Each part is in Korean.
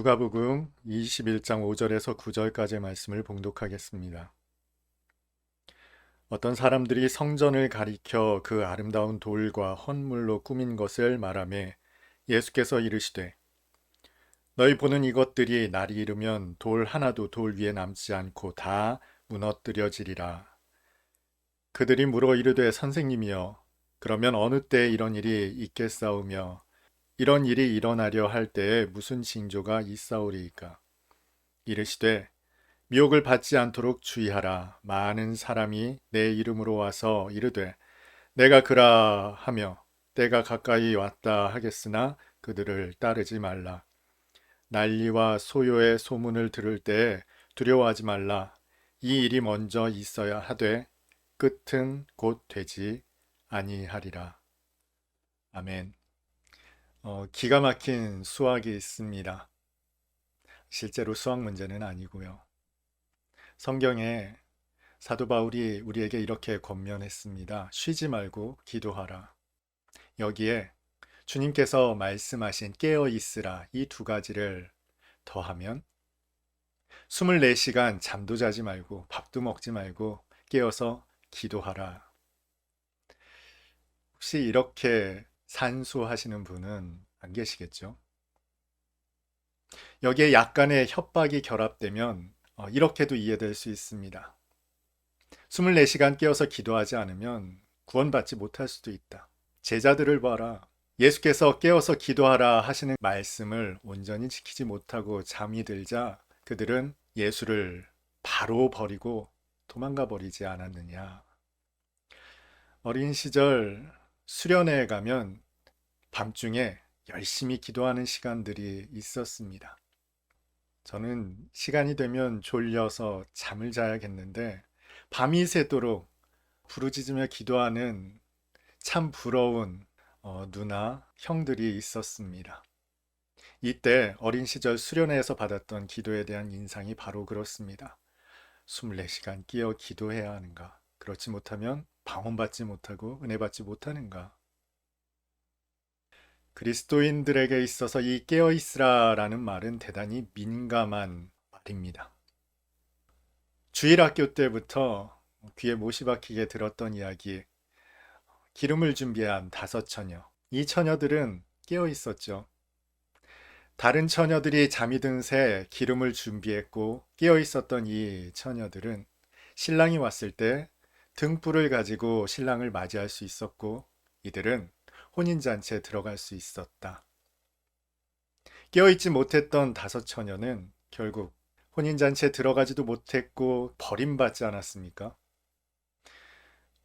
누가복음 21장 5절에서 9절까지의 말씀을 봉독하겠습니다. 어떤 사람들이 성전을 가리켜 그 아름다운 돌과 헌물로 꾸민 것을 말하며 예수께서 이르시되 너희 보는 이것들이 날이 이르면 돌 하나도 돌 위에 남지 않고 다 무너뜨려지리라. 그들이 물어 이르되 선생님이여 그러면 어느 때에 이런 일이 있겠사오며 이런 일이 일어나려 할 때에 무슨 징조가 있사오리이까. 이르시되 미혹을 받지 않도록 주의하라. 많은 사람이 내 이름으로 와서 이르되 내가 그라 하며 때가 가까이 왔다 하겠으나 그들을 따르지 말라. 난리와 소요의 소문을 들을 때에 두려워하지 말라. 이 일이 먼저 있어야 하되 끝은 곧 되지 아니하리라. 아멘. 기가 막힌 수학이 있습니다. 실제로 수학 문제는 아니고요. 성경에 사도 바울이 우리에게 이렇게 권면했습니다. 쉬지 말고 기도하라. 여기에 주님께서 말씀하신 깨어 있으라 이 두 가지를 더하면 24시간 잠도 자지 말고 밥도 먹지 말고 깨어서 기도하라. 혹시 이렇게 산수하시는 분은 안 계시겠죠? 여기에 약간의 협박이 결합되면 이렇게도 이해될 수 있습니다. 24시간 깨어서 기도하지 않으면 구원받지 못할 수도 있다. 제자들을 봐라. 예수께서 깨어서 기도하라 하시는 말씀을 온전히 지키지 못하고 잠이 들자 그들은 예수를 바로 버리고 도망가 버리지 않았느냐. 어린 시절 수련회에 가면 밤중에 열심히 기도하는 시간들이 있었습니다. 저는 시간이 되면 졸려서 잠을 자야겠는데 밤이 새도록 부르짖으며 기도하는 참 부러운 누나, 형들이 있었습니다. 이때 어린 시절 수련회에서 받았던 기도에 대한 인상이 바로 그렇습니다. 24시간 끼어 기도해야 하는가? 그렇지 못하면 방언받지 못하고 은혜받지 못하는가? 그리스도인들에게 있어서 이 깨어있으라라는 말은 대단히 민감한 말입니다. 주일학교 때부터 귀에 못이 박히게 들었던 이야기, 기름을 준비한 5처녀. 이 처녀들은 깨어 있었죠. 다른 처녀들이 잠이 든 새 기름을 준비했고 깨어 있었던 이 처녀들은 신랑이 왔을 때 등불을 가지고 신랑을 맞이할 수 있었고 이들은 혼인잔치에 들어갈 수 있었다. 깨어있지 못했던 5처녀는 결국 혼인잔치에 들어가지도 못했고 버림받지 않았습니까?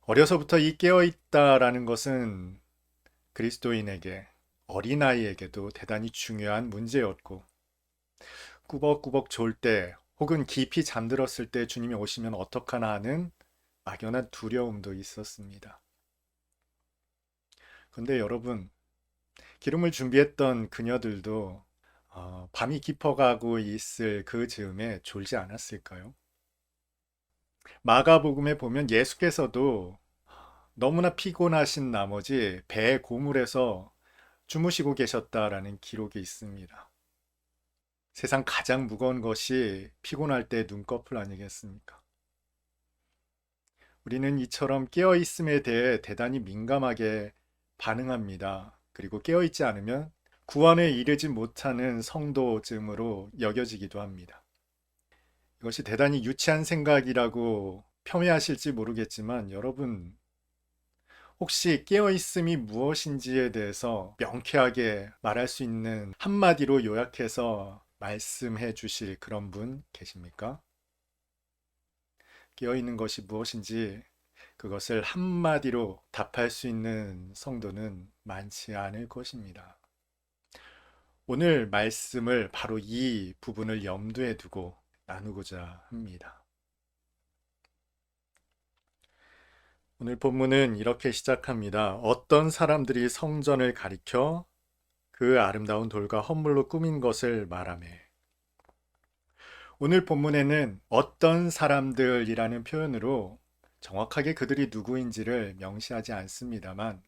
어려서부터 이 깨어있다라는 것은 그리스도인에게 어린아이에게도 대단히 중요한 문제였고 꾸벅꾸벅 졸 때 혹은 깊이 잠들었을 때 주님이 오시면 어떡하나 하는 막연한 두려움도 있었습니다. 그런데 여러분, 기름을 준비했던 그녀들도 밤이 깊어가고 있을 그 즈음에 졸지 않았을까요? 마가복음에 보면 예수께서도 너무나 피곤하신 나머지 배의 고물에서 주무시고 계셨다라는 기록이 있습니다. 세상 가장 무거운 것이 피곤할 때 눈꺼풀 아니겠습니까? 우리는 이처럼 깨어있음에 대해 대단히 민감하게 반응합니다. 그리고 깨어있지 않으면 구원에 이르지 못하는 성도쯤으로 여겨지기도 합니다. 이것이 대단히 유치한 생각이라고 폄훼하실지 모르겠지만 여러분 혹시 깨어있음이 무엇인지에 대해서 명쾌하게 말할 수 있는 한마디로 요약해서 말씀해 주실 그런 분 계십니까? 깨어있는 것이 무엇인지 그것을 한마디로 답할 수 있는 성도는 많지 않을 것입니다. 오늘 말씀을 바로 이 부분을 염두에 두고 나누고자 합니다. 오늘 본문은 이렇게 시작합니다. 어떤 사람들이 성전을 가리켜 그 아름다운 돌과 헌물로 꾸민 것을 말하며 오늘 본문에는 어떤 사람들이라는 표현으로 정확하게 그들이 누구인지를 명시하지 않습니다만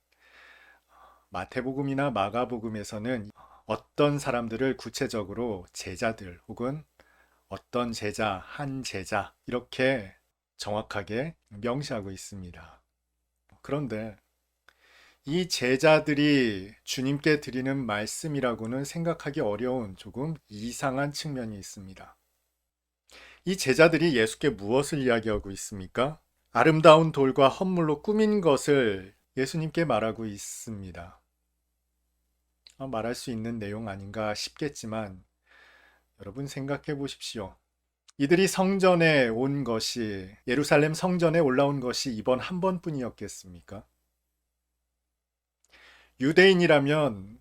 마태복음이나 마가복음에서는 어떤 사람들을 구체적으로 제자들 혹은 어떤 제자, 한 제자 이렇게 정확하게 명시하고 있습니다. 그런데 이 제자들이 주님께 드리는 말씀이라고는 생각하기 어려운 조금 이상한 측면이 있습니다. 이 제자들이 예수께 무엇을 이야기하고 있습니까? 아름다운 돌과 헌물로 꾸민 것을 예수님께 말하고 있습니다. 말할 수 있는 내용 아닌가 싶겠지만 여러분 생각해 보십시오. 이들이 성전에 온 것이 예루살렘 성전에 올라온 것이 이번 한 번뿐이었겠습니까? 유대인이라면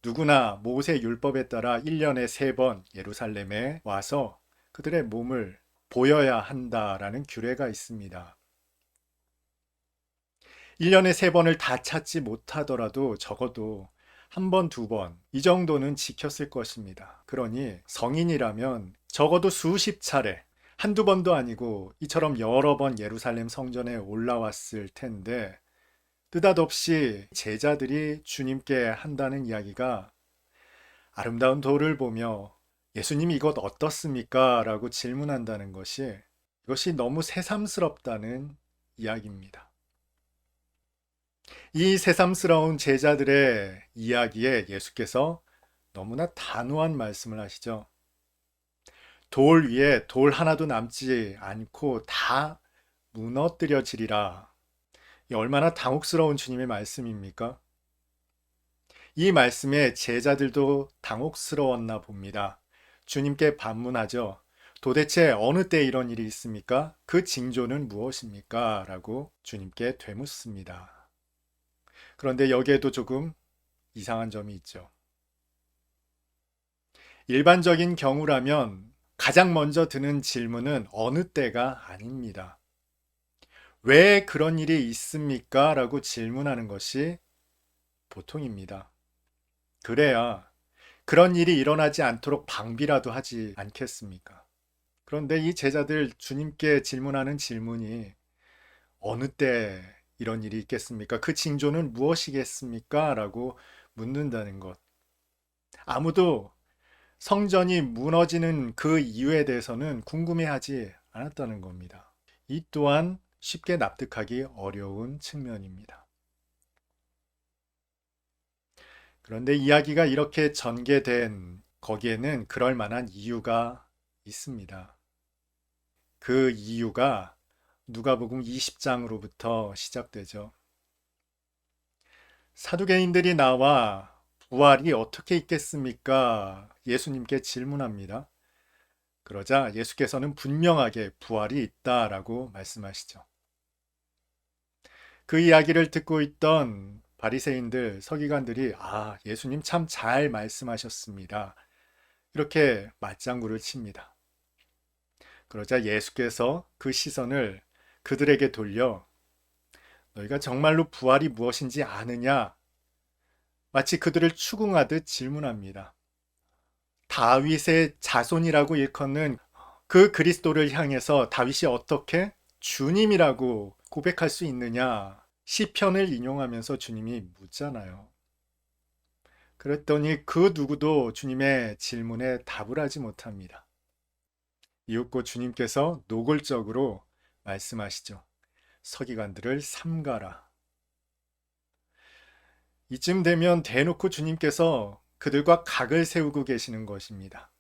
누구나 모세 율법에 따라 1년에 3번 예루살렘에 와서 그들의 몸을 보여야 한다라는 규례가 있습니다. 1년에 3번을 다 찾지 못하더라도 적어도 한 번, 2번, 이 정도는 지켰을 것입니다. 그러니 성인이라면 적어도 수십 차례, 한두 번도 아니고 이처럼 여러 번 예루살렘 성전에 올라왔을 텐데 느닷없이 제자들이 주님께 한다는 이야기가 아름다운 돌을 보며 예수님 이것 어떻습니까? 라고 질문한다는 것이 이것이 너무 새삼스럽다는 이야기입니다. 이 새삼스러운 제자들의 이야기에 예수께서 너무나 단호한 말씀을 하시죠. 돌 위에 돌 하나도 남지 않고 다 무너뜨려지리라. 얼마나 당혹스러운 주님의 말씀입니까? 이 말씀에 제자들도 당혹스러웠나 봅니다. 주님께 반문하죠. 도대체 어느 때 이런 일이 있습니까? 그 징조는 무엇입니까? 라고 주님께 되묻습니다. 그런데 여기에도 조금 이상한 점이 있죠. 일반적인 경우라면 가장 먼저 드는 질문은 어느 때가 아닙니다. 왜 그런 일이 있습니까? 라고 질문하는 것이 보통입니다. 그래야 그런 일이 일어나지 않도록 방비라도 하지 않겠습니까? 그런데 이 제자들 주님께 질문하는 질문이 어느 때 이런 일이 있겠습니까? 그 징조는 무엇이겠습니까? 라고 묻는다는 것. 아무도 성전이 무너지는 그 이유에 대해서는 궁금해하지 않았다는 겁니다. 이 또한 쉽게 납득하기 어려운 측면입니다. 그런데 이야기가 이렇게 전개된 거기에는 그럴 만한 이유가 있습니다. 그 이유가 누가복음 20장으로부터 시작되죠. 사두개인들이 나와 부활이 어떻게 있겠습니까? 예수님께 질문합니다. 그러자 예수께서는 분명하게 부활이 있다라고 말씀하시죠. 그 이야기를 듣고 있던 바리새인들, 서기관들이 예수님 참 잘 말씀하셨습니다. 이렇게 맞장구를 칩니다. 그러자 예수께서 그 시선을 그들에게 돌려 너희가 정말로 부활이 무엇인지 아느냐? 마치 그들을 추궁하듯 질문합니다. 다윗의 자손이라고 일컫는 그 그리스도를 향해서 다윗이 어떻게 주님이라고 고백할 수 있느냐? 시편을 인용하면서 주님이 묻잖아요. 그랬더니 그 누구도 주님의 질문에 답을 하지 못합니다. 이윽고 주님께서 노골적으로 말씀하시죠. 서기관들을 삼가라. 이쯤 되면 대놓고 주님께서 그들과 각을 세우고 계시는 것입니다.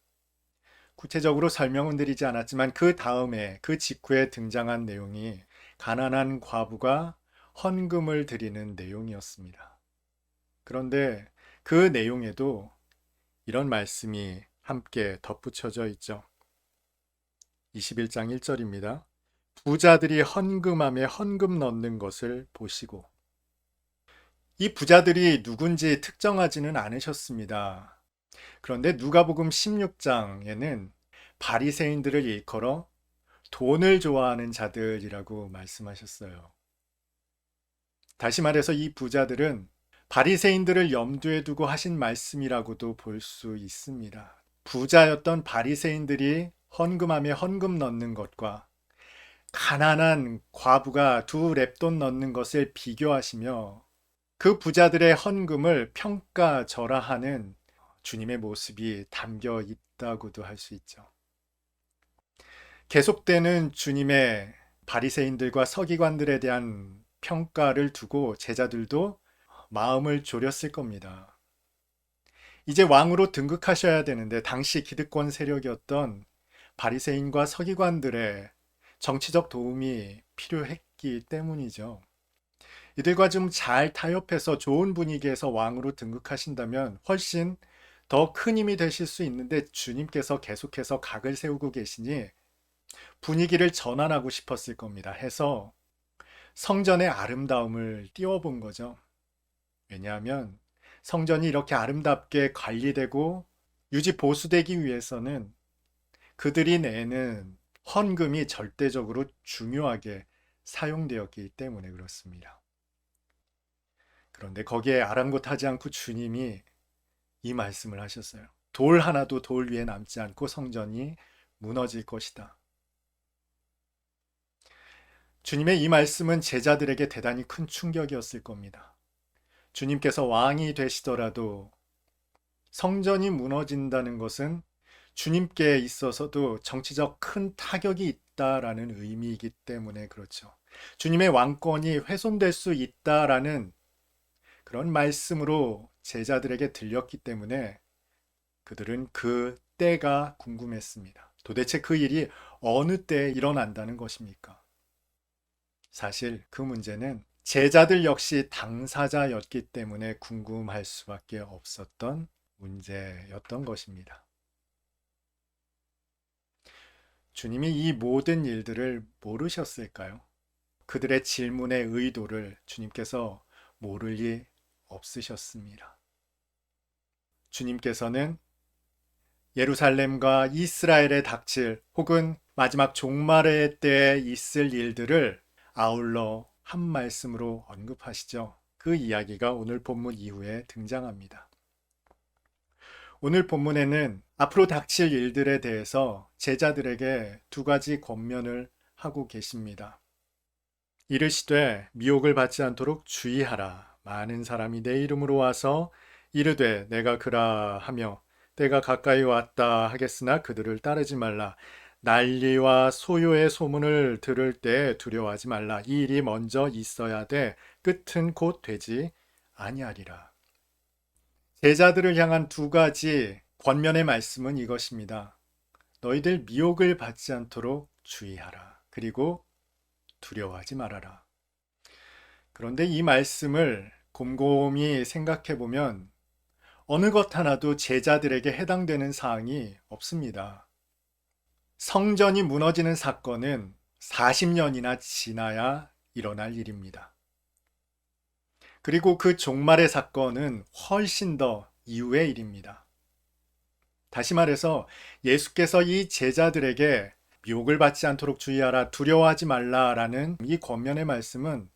구체적으로 설명은 드리지 않았지만 그 다음에 그 직후에 등장한 내용이 가난한 과부가 헌금을 드리는 내용이었습니다. 그런데 그 내용에도 이런 말씀이 함께 덧붙여져 있죠. 21장 1절입니다. 부자들이 헌금함에 헌금 넣는 것을 보시고 이 부자들이 누군지 특정하지는 않으셨습니다. 그런데 누가복음 16장에는 바리새인들을 일컬어 돈을 좋아하는 자들이라고 말씀하셨어요. 다시 말해서 이 부자들은 바리새인들을 염두에 두고 하신 말씀이라고도 볼 수 있습니다. 부자였던 바리새인들이 헌금함에 헌금 넣는 것과 가난한 과부가 2렙돈 넣는 것을 비교하시며 그 부자들의 헌금을 평가절하하는 주님의 모습이 담겨 있다고도 할 수 있죠. 계속되는 주님의 바리새인들과 서기관들에 대한 평가를 두고 제자들도 마음을 졸였을 겁니다. 이제 왕으로 등극하셔야 되는데 당시 기득권 세력이었던 바리새인과 서기관들의 정치적 도움이 필요했기 때문이죠. 이들과 좀 잘 타협해서 좋은 분위기에서 왕으로 등극하신다면 훨씬 더 큰 힘이 되실 수 있는데 주님께서 계속해서 각을 세우고 계시니 분위기를 전환하고 싶었을 겁니다. 해서 성전의 아름다움을 띄워본 거죠. 왜냐하면 성전이 이렇게 아름답게 관리되고 유지 보수되기 위해서는 그들이 내는 헌금이 절대적으로 중요하게 사용되었기 때문에 그렇습니다. 그런데 거기에 아랑곳하지 않고 주님이 이 말씀을 하셨어요. 돌 하나도 돌 위에 남지 않고 성전이 무너질 것이다. 주님의 이 말씀은 제자들에게 대단히 큰 충격이었을 겁니다. 주님께서 왕이 되시더라도 성전이 무너진다는 것은 주님께 있어서도 정치적 큰 타격이 있다라는 의미이기 때문에 그렇죠. 주님의 왕권이 훼손될 수 있다라는 그런 말씀으로 제자들에게 들렸기 때문에 그들은 그 때가 궁금했습니다. 도대체 그 일이 어느 때에 일어난다는 것입니까? 사실 그 문제는 제자들 역시 당사자였기 때문에 궁금할 수밖에 없었던 문제였던 것입니다. 주님이 이 모든 일들을 모르셨을까요? 그들의 질문의 의도를 주님께서 모를 리 없으셨습니다. 주님께서는 예루살렘과 이스라엘에 닥칠 혹은 마지막 종말의 때에 있을 일들을 아울러 한 말씀으로 언급하시죠. 그 이야기가 오늘 본문 이후에 등장합니다. 오늘 본문에는 앞으로 닥칠 일들에 대해서 제자들에게 두 가지 권면을 하고 계십니다. 이르시되 미혹을 받지 않도록 주의하라. 많은 사람이 내 이름으로 와서 이르되 내가 그라 하며 때가 가까이 왔다 하겠으나 그들을 따르지 말라. 난리와 소요의 소문을 들을 때 두려워하지 말라. 이 일이 먼저 있어야 돼 끝은 곧 되지 아니하리라. 제자들을 향한 두 가지 권면의 말씀은 이것입니다. 너희들 미혹을 받지 않도록 주의하라. 그리고 두려워하지 말아라. 그런데 이 말씀을 곰곰이 생각해 보면 어느 것 하나도 제자들에게 해당되는 사항이 없습니다. 성전이 무너지는 사건은 40년이나 지나야 일어날 일입니다. 그리고 그 종말의 사건은 훨씬 더 이후의 일입니다. 다시 말해서 예수께서 이 제자들에게 미혹을 받지 않도록 주의하라, 두려워하지 말라라는 이 권면의 말씀은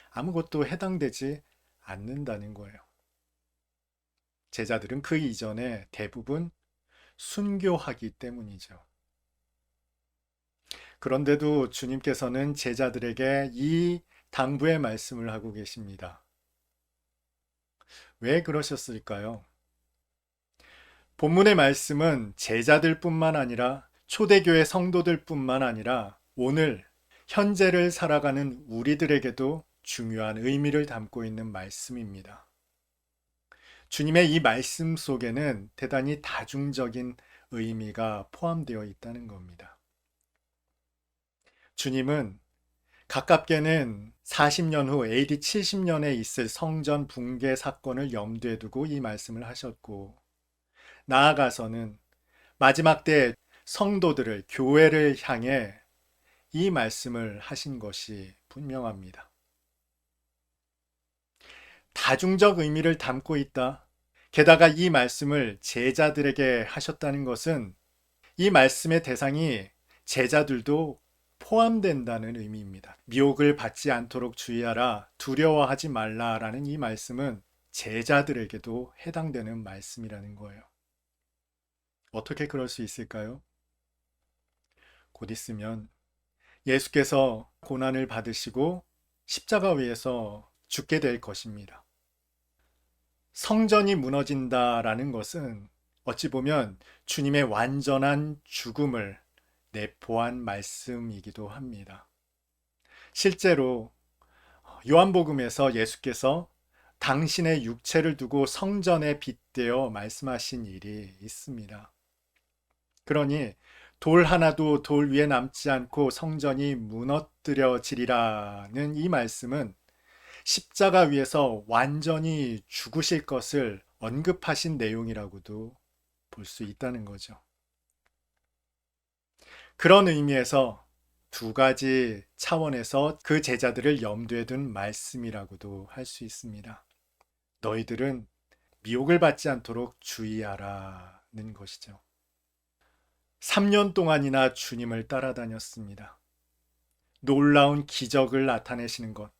아무것도 해당되지 않는다는 거예요. 제자들은 그 이전에 대부분 순교하기 때문이죠. 그런데도 주님께서는 제자들에게 이 당부의 말씀을 하고 계십니다. 왜 그러셨을까요? 본문의 말씀은 제자들뿐만 아니라 초대교회 성도들뿐만 아니라 오늘 현재를 살아가는 우리들에게도 중요한 의미를 담고 있는 말씀입니다. 주님의 이 말씀 속에는 대단히 다중적인 의미가 포함되어 있다는 겁니다. 주님은 가깝게는 40년 후 AD 70년에 있을 성전 붕괴 사건을 염두에 두고 이 말씀을 하셨고, 나아가서는 마지막 때 성도들을, 교회를 향해 이 말씀을 하신 것이 분명합니다. 다중적 의미를 담고 있다. 게다가 이 말씀을 제자들에게 하셨다는 것은 이 말씀의 대상이 제자들도 포함된다는 의미입니다. 미혹을 받지 않도록 주의하라, 두려워하지 말라라는 이 말씀은 제자들에게도 해당되는 말씀이라는 거예요. 어떻게 그럴 수 있을까요? 곧 있으면 예수께서 고난을 받으시고 십자가 위에서 죽게 될 것입니다. 성전이 무너진다라는 것은 어찌 보면 주님의 완전한 죽음을 내포한 말씀이기도 합니다. 실제로 요한복음에서 예수께서 당신의 육체를 두고 성전에 빗대어 말씀하신 일이 있습니다. 그러니 돌 하나도 돌 위에 남지 않고 성전이 무너뜨려지리라는 이 말씀은 십자가 위에서 완전히 죽으실 것을 언급하신 내용이라고도 볼 수 있다는 거죠. 그런 의미에서 두 가지 차원에서 그 제자들을 염두에 둔 말씀이라고도 할 수 있습니다. 너희들은 미혹을 받지 않도록 주의하라는 것이죠. 3년 동안이나 주님을 따라다녔습니다. 놀라운 기적을 나타내시는 것,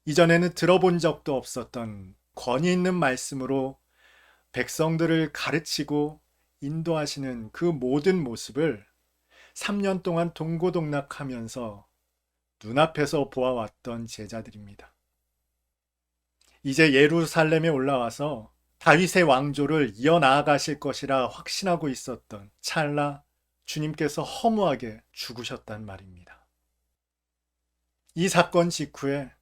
이전에는 들어본 적도 없었던 권위 있는 말씀으로 백성들을 가르치고 인도하시는 그 모든 모습을 3년 동안 동고동락하면서 눈앞에서 보아왔던 제자들입니다. 이제 예루살렘에 올라와서 다윗의 왕조를 이어나가실 것이라 확신하고 있었던 찰나 주님께서 허무하게 죽으셨단 말입니다. 이 사건 직후에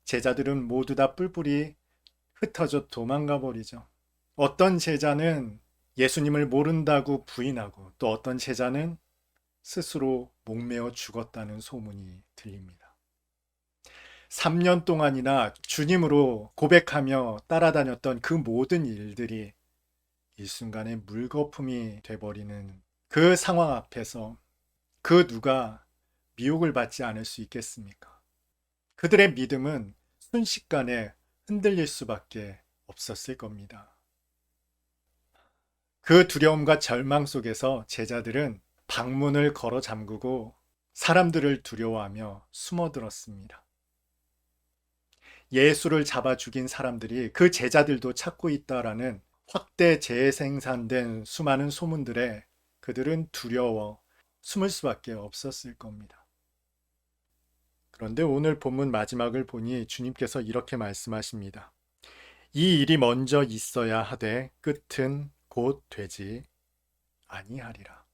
제자들은 모두 다 뿔뿔이 흩어져 도망가 버리죠. 어떤 제자는 예수님을 모른다고 부인하고 또 어떤 제자는 스스로 목매어 죽었다는 소문이 들립니다. 3년 동안이나 주님으로 고백하며 따라다녔던 그 모든 일들이 일순간에 물거품이 돼버리는 그 상황 앞에서 그 누가 미혹을 받지 않을 수 있겠습니까? 그들의 믿음은 순식간에 흔들릴 수밖에 없었을 겁니다. 그 두려움과 절망 속에서 제자들은 방문을 걸어 잠그고 사람들을 두려워하며 숨어들었습니다. 예수를 잡아 죽인 사람들이 그 제자들도 찾고 있다라는 확대 재생산된 수많은 소문들에 그들은 두려워 숨을 수밖에 없었을 겁니다. 그런데 오늘 본문 마지막을 보니 주님께서 이렇게 말씀하십니다. 이 일이 먼저 있어야 하되 끝은 곧 되지 아니하리라.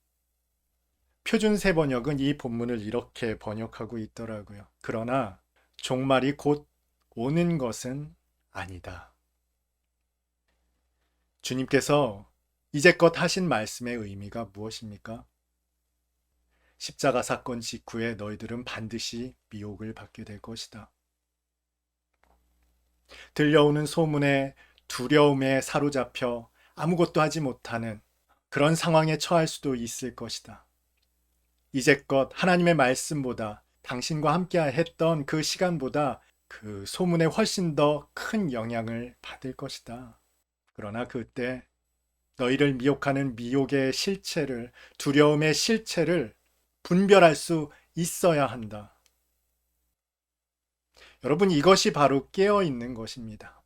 표준 세번역은 이 본문을 이렇게 번역하고 있더라고요. 그러나 종말이 곧 오는 것은 아니다. 주님께서 이제껏 하신 말씀의 의미가 무엇입니까? 십자가 사건 직후에 너희들은 반드시 미혹을 받게 될 것이다. 들려오는 소문에 두려움에 사로잡혀 아무것도 하지 못하는 그런 상황에 처할 수도 있을 것이다. 이제껏 하나님의 말씀보다 당신과 함께 했던 그 시간보다 그 소문에 훨씬 더 큰 영향을 받을 것이다. 그러나 그때 너희를 미혹하는 미혹의 실체를, 두려움의 실체를 분별할 수 있어야 한다. 여러분, 이것이 바로 깨어 있는 것입니다.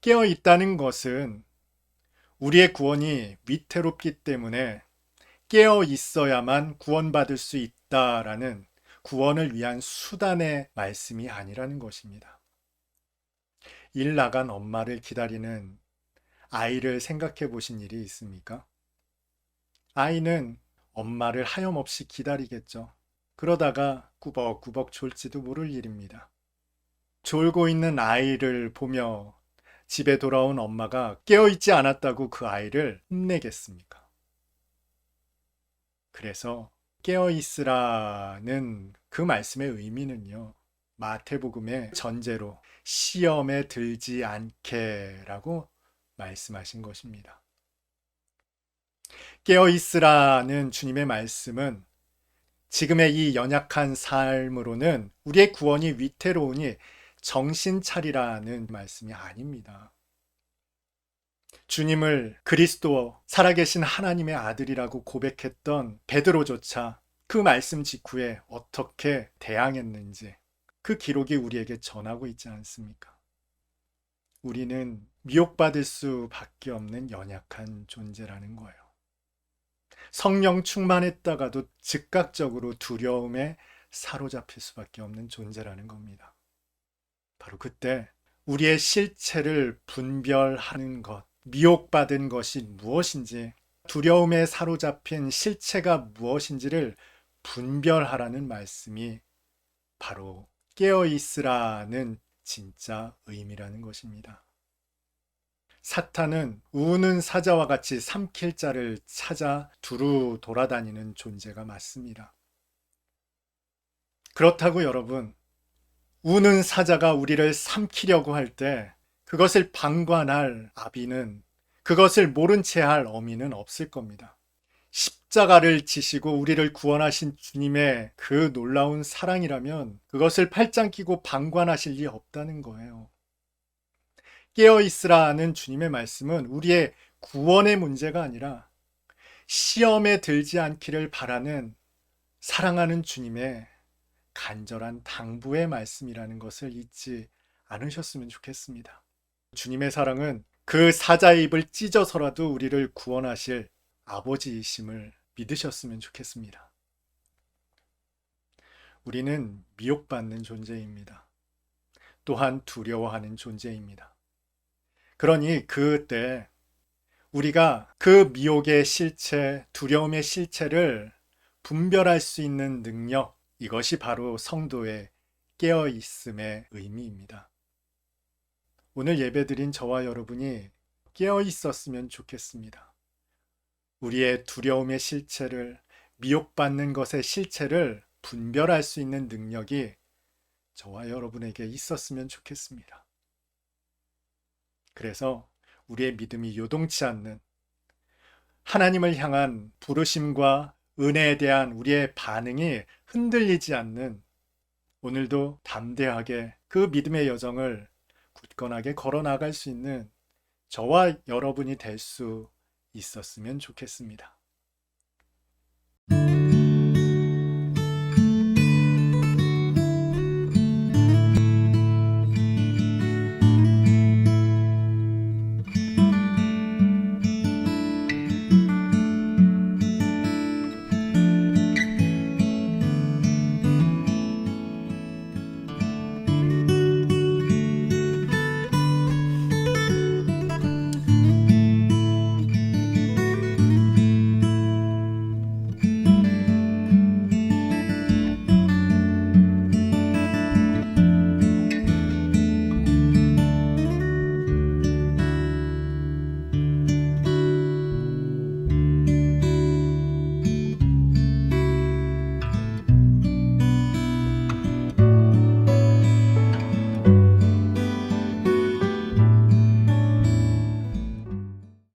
깨어 있다는 것은 우리의 구원이 위태롭기 때문에 깨어 있어야만 구원받을 수 있다라는 구원을 위한 수단의 말씀이 아니라는 것입니다. 일 나간 엄마를 기다리는 아이를 생각해 보신 일이 있습니까? 아이는 엄마를 하염없이 기다리겠죠. 그러다가 꾸벅꾸벅 졸지도 모를 일입니다. 졸고 있는 아이를 보며 집에 돌아온 엄마가 깨어있지 않았다고 그 아이를 혼내겠습니까? 그래서 깨어있으라는 그 말씀의 의미는요, 마태복음의 전제로 시험에 들지 않게라고 말씀하신 것입니다. 깨어있으라는 주님의 말씀은 지금의 이 연약한 삶으로는 우리의 구원이 위태로우니 정신 차리라는 말씀이 아닙니다. 주님을 그리스도 살아계신 하나님의 아들이라고 고백했던 베드로조차 그 말씀 직후에 어떻게 대항했는지 그 기록이 우리에게 전하고 있지 않습니까? 우리는 미혹받을 수밖에 없는 연약한 존재라는 거예요. 성령 충만했다가도 즉각적으로 두려움에 사로잡힐 수밖에 없는 존재라는 겁니다. 바로 그때 우리의 실체를 분별하는 것, 미혹받은 것이 무엇인지, 두려움에 사로잡힌 실체가 무엇인지를 분별하라는 말씀이 바로 깨어있으라는 진짜 의미라는 것입니다. 사탄은 우는 사자와 같이 삼킬 자를 찾아 두루 돌아다니는 존재가 맞습니다. 그렇다고 여러분, 우는 사자가 우리를 삼키려고 할 때 그것을 방관할 아비는, 그것을 모른 채 할 어미는 없을 겁니다. 십자가를 지시고 우리를 구원하신 주님의 그 놀라운 사랑이라면 그것을 팔짱 끼고 방관하실 리 없다는 거예요. 깨어있으라는 주님의 말씀은 우리의 구원의 문제가 아니라 시험에 들지 않기를 바라는 사랑하는 주님의 간절한 당부의 말씀이라는 것을 잊지 않으셨으면 좋겠습니다. 주님의 사랑은 그 사자의 입을 찢어서라도 우리를 구원하실 아버지이심을 믿으셨으면 좋겠습니다. 우리는 미혹받는 존재입니다. 또한 두려워하는 존재입니다. 그러니 그때 우리가 그 미혹의 실체, 두려움의 실체를 분별할 수 있는 능력, 이것이 바로 성도의 깨어있음의 의미입니다. 오늘 예배드린 저와 여러분이 깨어있었으면 좋겠습니다. 우리의 두려움의 실체를, 미혹받는 것의 실체를 분별할 수 있는 능력이 저와 여러분에게 있었으면 좋겠습니다. 그래서 우리의 믿음이 요동치 않는, 하나님을 향한 부르심과 은혜에 대한 우리의 반응이 흔들리지 않는, 오늘도 담대하게 그 믿음의 여정을 굳건하게 걸어 나갈 수 있는 저와 여러분이 될 수 있었으면 좋겠습니다.